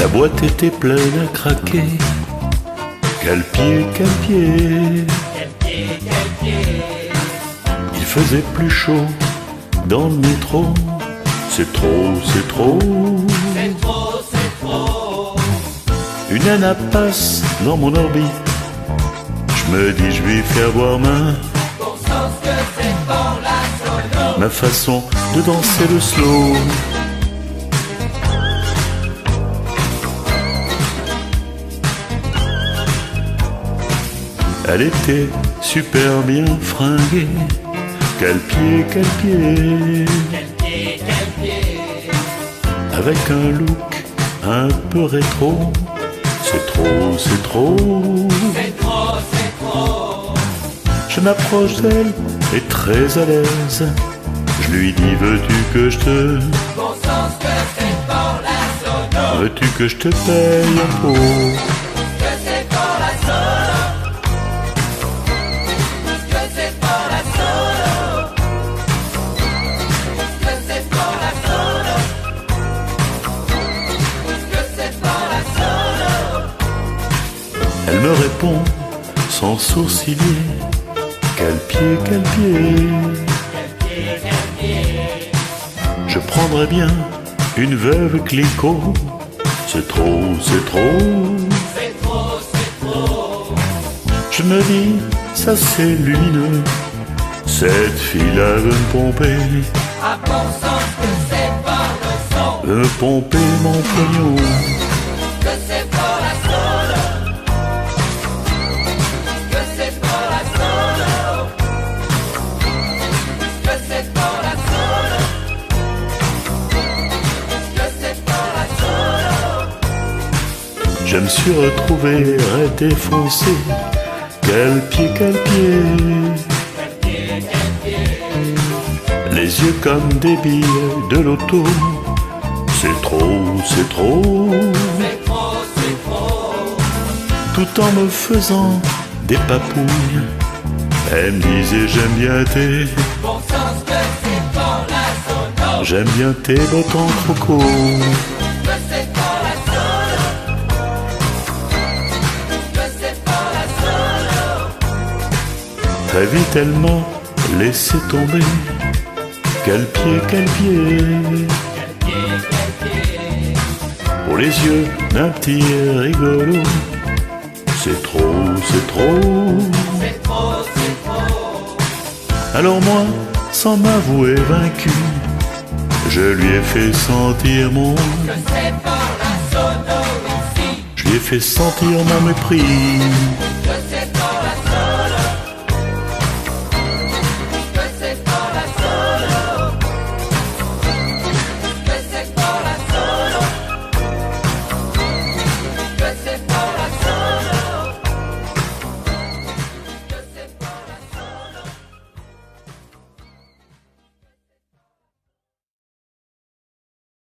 La boîte était pleine à craquer. Quel pied, quel pied. Il faisait plus chaud dans le métro. C'est trop, c'est trop. C'est trop, c'est trop. Une nana passe dans mon orbite. Je me dis je lui fais avoir main. Bon sens que c'est pour la solo. Ma façon de danser le slow. Elle était super bien fringuée. Quel pied, quel pied. Quel pied, quel pied. Avec un look un peu rétro. C'est trop, c'est trop. C'est trop, c'est trop. Je m'approche d'elle et très à l'aise. Je lui dis veux-tu que je te. Bon sens que c'est pour la solo. Veux-tu que je te paye un pot? Que c'est pour la solo. Que c'est pour la solo. Que c'est pour la solo. Que c'est pour la solo. Elle me répond sans sourciller. Quel pied, quel pied. Je prendrais bien une veuve Clicquot. C'est trop, c'est trop. C'est trop, c'est trop. Je me dis, ça c'est lumineux. Cette fille-là veut me pomper. À bon sens que c'est pour le son. Veut me pomper mon pognon. Que c'est pour la solo. Que c'est pour la solo. Que c'est pour la solo. Que c'est pour la solo. Je me suis retrouvé défoncé. Quel pied, quel pied. Les yeux comme des billes de loto. C'est trop, c'est trop. C'est trop, c'est trop. Tout en me faisant des papouilles. Elle me disait j'aime bien tes. Bon sens que c'est pour la solo. J'aime bien tes bottes en croco. Que c'est pour la solo. Que c'est pour la solo. Très vite elle m'a laissé tomber. Quel pied, quel pied. Pour les yeux d'un petit rigolo. C'est trop, c'est trop. C'est trop, c'est trop. Alors moi, sans m'avouer vaincu, je lui ai fait sentir mon. Que c'est pour la solo ici. Je lui ai fait sentir mon mépris.